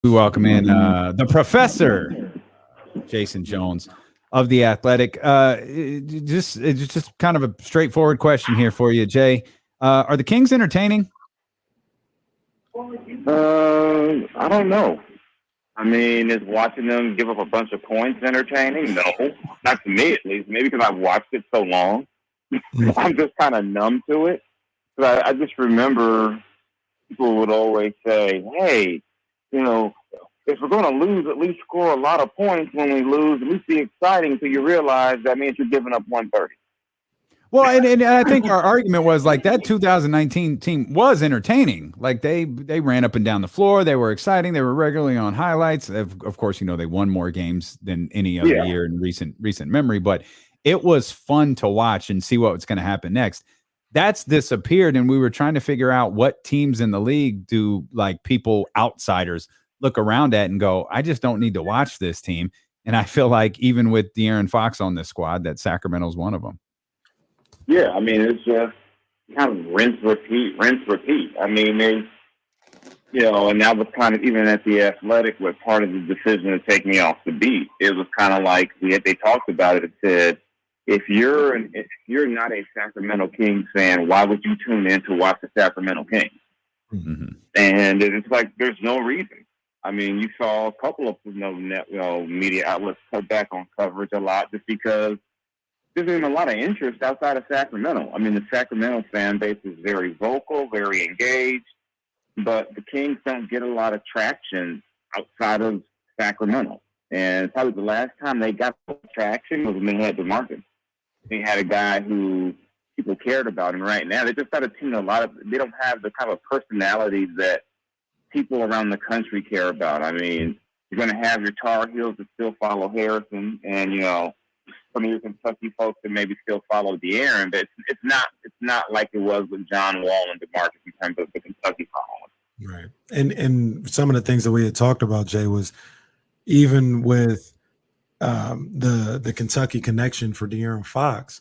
We welcome in the professor, Jason Jones of The Athletic. It's just kind of a straightforward question here for you, Jay. Are the Kings entertaining? I don't know. I mean, is watching them give up a bunch of points entertaining? No, not to me at least. Maybe because I've watched it so long. I'm just kind of numb to it. But I just remember people would always say, hey, if we're going to lose, at least score a lot of points when we lose. At least be exciting until you realize that means you're giving up 130. Well, and I think our argument was like that 2019 team was entertaining. Like they ran up and down the floor. They were exciting. They were regularly on highlights. Of course, they won more games than any other year in recent memory. But it was fun to watch and see what was going to happen next. That's disappeared, and we were trying to figure out what teams in the league do like people outsiders look around at and go, I just don't need to watch this team. And I feel like even with DeAaron Fox on this squad, that Sacramento's one of them. Yeah, I mean, it's just kind of rinse, repeat. I mean, and that was kind of even at The Athletic with part of the decision to take me off the beat. It was kind of like they talked about it. It said, if you're not a Sacramento Kings fan, why would you tune in to watch the Sacramento Kings? Mm-hmm. And it's like there's no reason. I mean, you saw a couple of media outlets cut back on coverage a lot just because there's been a lot of interest outside of Sacramento. I mean, the Sacramento fan base is very vocal, very engaged, but the Kings don't get a lot of traction outside of Sacramento. And probably the last time they got traction was when they had DeMarcus. They had a guy who people cared about, and right now they just got a team. They don't have the kind of personalities that people around the country care about. I mean, you're going to have your Tar Heels that still follow Harrison, and some of your Kentucky folks that maybe still follow DeAaron, but it's not like it was with John Wall and DeMarcus in terms of the Kentucky following. Right, and some of the things that we had talked about, Jay, was even with the Kentucky connection for DeAaron Fox,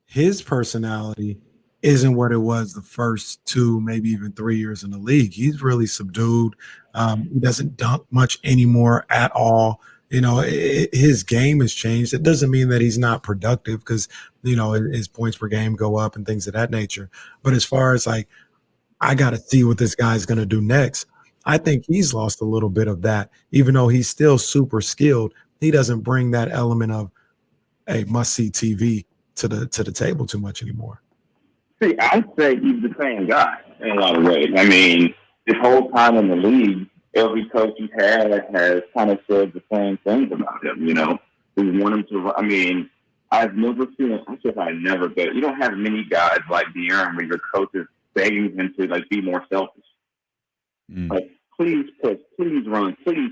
his personality isn't what it was the first 2, maybe even 3 years in the league. He's really subdued. He doesn't dunk much anymore at all. His game has changed. It doesn't mean that he's not productive because, his points per game go up and things of that nature. But as far as like, I got to see what this guy's going to do next, I think he's lost a little bit of that. Even though he's still super skilled, he doesn't bring that element of a must-see TV to the table too much anymore. See, I'd say he's the same guy in a lot of ways. I mean, this whole time in the league, every coach he's had has kind of said the same things about him, We want him to – I mean, I've never seen it. I guess I never – but you don't have many guys like DeAaron where your coaches begging him to, like, be more selfish. Like, please push, please run, please.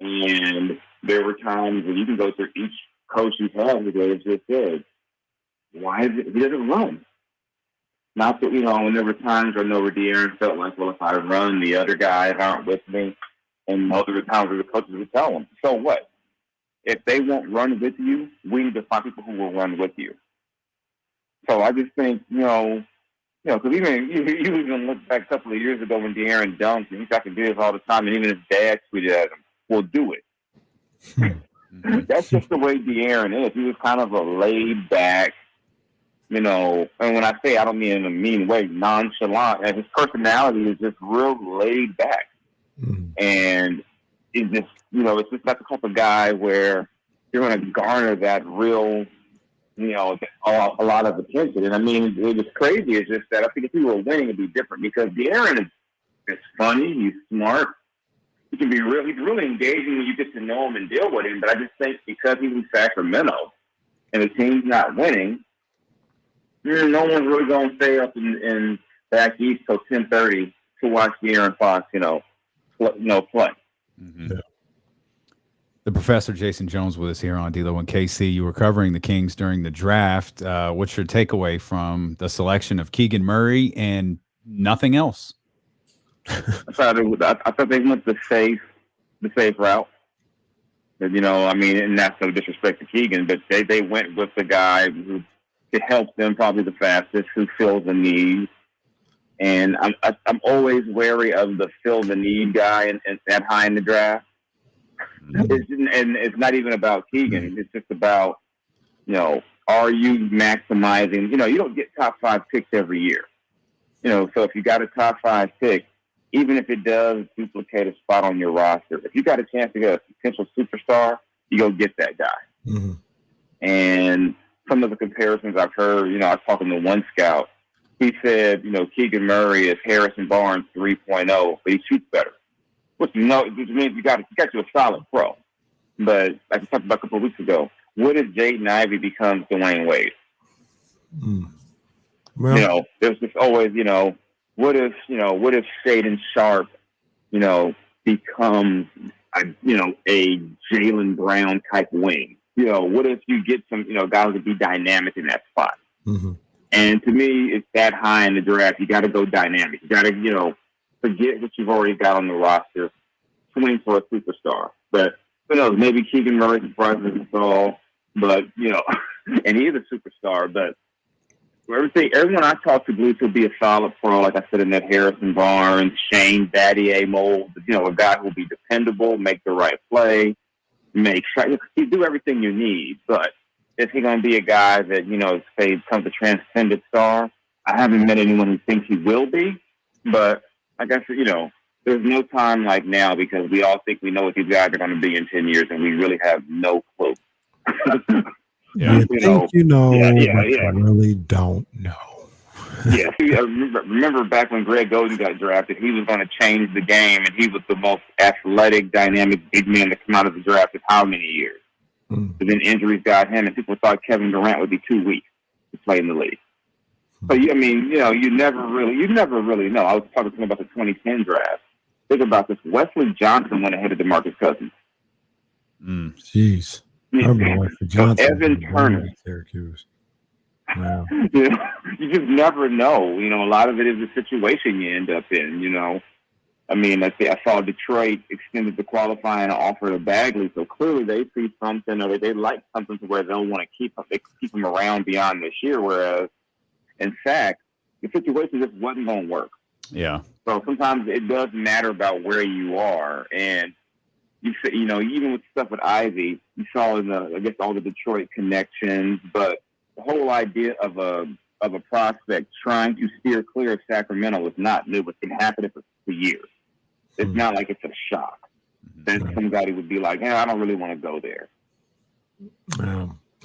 And there were times when you can go through each coach he's had who they just said, why is it he doesn't run? Not that, and there were times where DeAaron felt like, well, if I run, the other guys aren't with me. And most of the times the coaches would tell them, so what? If they won't run with you, we need to find people who will run with you. So I just think, because even you even look back a couple of years ago when DeAaron dunked, and he got to do this all the time, and even his dad tweeted at him, well, do it. That's just the way DeAaron is. He was kind of a laid back, and when I say I don't mean in a mean way, nonchalant, and his personality is just real laid back. And it's just, it's just not the type of guy where you're going to garner that real, a lot of attention. And I mean, it was crazy. It's just that I think if he were winning, it'd be different because DeAaron is funny. He's smart. He's really engaging when you get to know him and deal with him. But I just think because he's in Sacramento and the team's not winning, no one's really going to stay up in back east till 10:30 to watch DeAaron Fox, play. Mm-hmm. Yeah. The professor Jason Jones with us here on D-Lo and KC. You were covering the Kings during the draft. What's your takeaway from the selection of Keegan Murray and nothing else? I thought they went the safe route. I mean, and that's no disrespect to Keegan, but they went with the guy who could help them probably the fastest, who fills the need. And I'm always wary of the fill the need guy and that high in the draft. And it's not even about Keegan. It's just about, are you maximizing? You don't get top 5 picks every year. So if you got a top 5 pick, even if it does duplicate a spot on your roster, if you got a chance to get a potential superstar, you go get that guy. Mm-hmm. And some of the comparisons I've heard, I was talking to one scout. He said, Keegan Murray is Harrison Barnes 3.0, but he shoots better. Which which means you got you a solid pro. But like we talked about a couple of weeks ago, what if Jaden Ivey becomes Dwayne Wade? Well, there's just always, what if Shaden Sharp, becomes a Jaylen Brown type wing? What if you get some, guys to be dynamic in that spot? mm-hmm. And to me, it's that high in the draft. You got to go dynamic. You got to, forget what you've already got on the roster. Swing for a superstar. But who knows? Maybe Keegan Murray surprises us all. But and he is a superstar. But everyone I talk to believes he'll be a solid pro. Like I said, in that Harrison Barnes, Shane Battier mold. A guy who'll be dependable, make the right play, he do everything you need. But is he going to be a guy that say becomes a transcendent star? I haven't met anyone who thinks he will be. But I guess there's no time like now because we all think we know what these guys are going to be in 10 years, and we really have no clue. You really don't know. Yeah, I remember back when Greg Golden got drafted, he was going to change the game, and he was the most athletic, dynamic big man to come out of the draft in how many years? But then injuries got him, and people thought Kevin Durant would be too weak to play in the league. So, you never really know. I was talking to him about the 2010 draft. Think about this. Wesley Johnson went ahead of DeMarcus Cousins. Jeez. So Evan Turner. Syracuse. Wow. You just never know. A lot of it is the situation you end up in, I saw Detroit extended the qualifying offer to Bagley, so clearly they see something, or they like something to where they'll want to keep him around beyond this year, whereas in fact, the situation just wasn't going to work. Yeah. So sometimes it does matter about where you are. And, even with stuff with Ivy, you saw all the Detroit connections, but the whole idea of a prospect trying to steer clear of Sacramento is not new. It's been happening for years. It's not like it's a shock. Then somebody would be like, I don't really want to go there.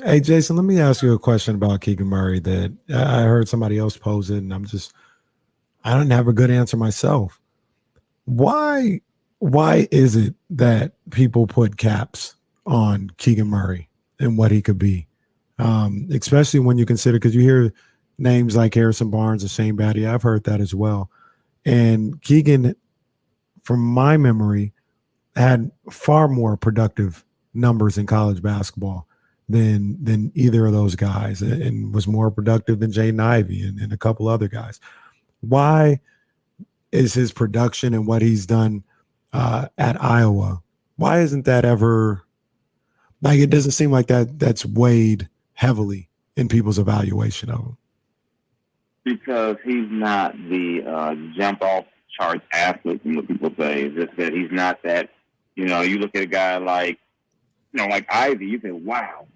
Hey, Jason, let me ask you a question about Keegan Murray that I heard somebody else pose it, and I don't have a good answer myself. Why is it that people put caps on Keegan Murray and what he could be? Especially when you consider, because you hear names like Harrison Barnes or Shane Battier. I've heard that as well. And Keegan, from my memory, had far more productive numbers in college basketball than either of those guys, and was more productive than Jaden Ivey and a couple other guys. Why is his production and what he's done at Iowa, why isn't that ever, like, it doesn't seem like that's weighed heavily in people's evaluation of him? Because he's not the jump off charts athlete, from what people say. It's just that he's not that, you look at a guy like Ivy, you say, wow.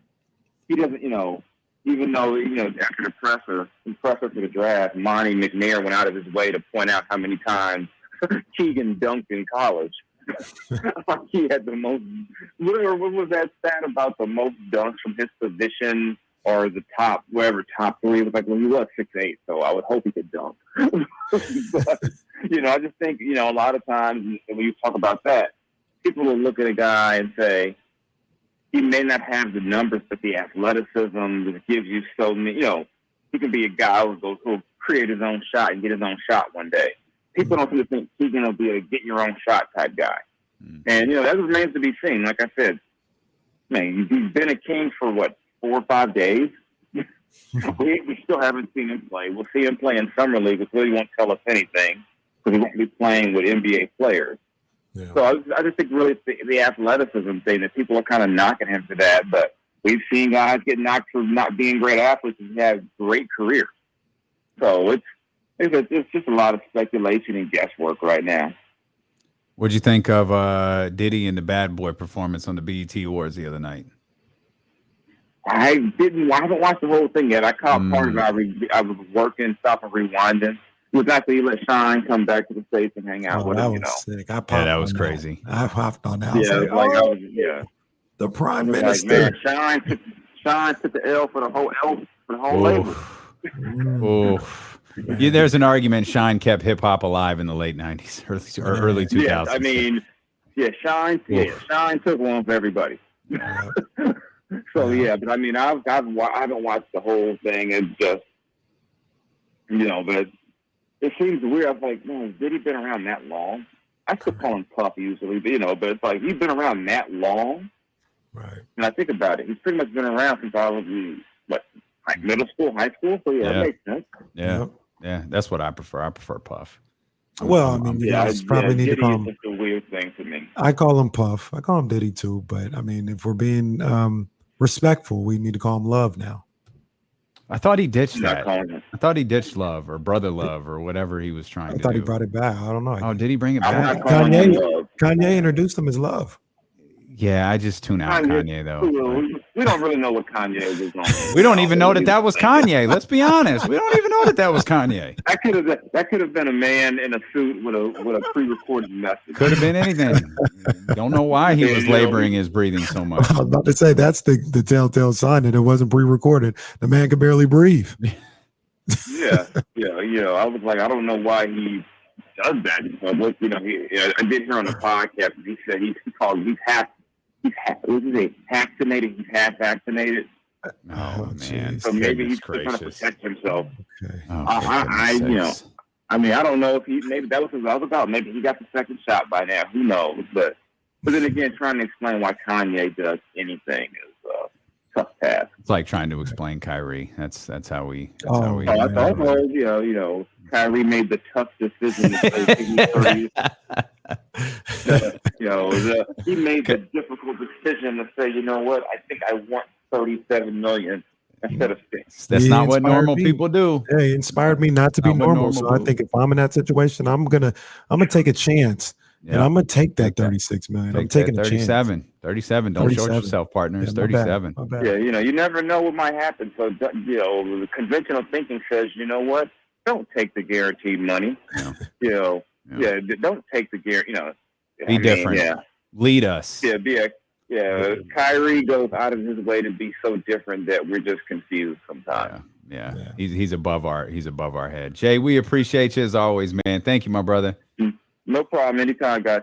He doesn't, even though, after the presser for the draft, Monty McNair went out of his way to point out how many times Keegan dunked in college. He had the most, what was that stat about the most dunks from his position, or the top 3? It was like, he was 6'8", so I would hope he could dunk. But, I just think, a lot of times when you talk about that, people will look at a guy and say, he may not have the numbers, but the athleticism that gives you so many, he can be a guy who'll create his own shot and get his own shot one day. People don't seem to think Keegan will be a get your own shot type guy. And, that remains to be seen. Like I said, man, he's been a King for 4 or 5 days. We still haven't seen him play. We'll see him play in Summer League, which really won't tell us anything because he won't be playing with NBA players. Yeah. So I just think really the athleticism thing that people are kind of knocking him for that, but we've seen guys get knocked for not being great athletes and have great careers. So it's just a lot of speculation and guesswork right now. What'd you think of Diddy and the Bad Boy performance on the BET Awards the other night? I haven't watched the whole thing yet. I caught part of it. I was working, stopping, rewinding. It was after he let Shine come back to the States and hang out with him. That was sick. That was crazy. I popped on that. The Prime Minister. Shine took the L for the whole label. Yeah, there's an argument Shine kept hip hop alive in the late 90s, early 2000s. Yeah, I mean, Shine took one for everybody. Yeah. So but I mean, I haven't watched the whole thing. It's just, but it seems weird. I was like, man, did he been around that long? I still call him Puff usually, but it's like he's been around that long. Right. And I think about it, he's pretty much been around since I was like middle school, high school. So that makes sense. Yeah, that's what I prefer. I prefer Puff. Well, I mean, you guys probably need to call him. It's just a weird thing to me. I call him Puff. I call him Diddy too. But I mean, if we're being respectful, we need to call him Love now. I thought he ditched that. I thought he ditched Love or Brother Love or whatever he was trying to do. I thought he brought it back. I don't know. Oh, did he bring it back? Kanye introduced him as Love. Yeah, I just tune out Kanye though. We don't really know what Kanye was on. We don't even know that was Kanye. Let's be honest. We don't even know that was Kanye. That could have been a man in a suit with a pre-recorded message. Could have been anything. Don't know why he was laboring his breathing so much. I was about to say that's the telltale sign that it wasn't pre-recorded. The man could barely breathe. Yeah. I was like, I don't know why he does that in public. I did hear on the podcast. He said he's vaccinated. He's half vaccinated. Oh man! So maybe he's trying to protect himself. Okay. I mean, I don't know if maybe that was what I was about. Maybe he got the second shot by now. Who knows? But then again, trying to explain why Kanye does anything is a tough task. It's like trying to explain Kyrie. That's how we. I thought, Kyrie made the tough decision to say he made the difficult decision to say, you know what, I think I want 37 million instead of 6. That's not what normal people do. Yeah, he inspired me not to be normal. So I think if I'm in that situation, I'm gonna take a chance. Yeah. And I'm gonna take that 36 million. I'm taking a chance. 37. Don't short yourself, partner. It's 37. My bad. Yeah, you never know what might happen. So the conventional thinking says, you know what? Don't take the guaranteed money. Don't take the guarantee. Be different. Yeah. Lead us. Kyrie goes out of his way to be so different that we're just confused sometimes. Yeah. He's above our head. Jay, we appreciate you as always, man. Thank you, my brother. No problem. Anytime, guys.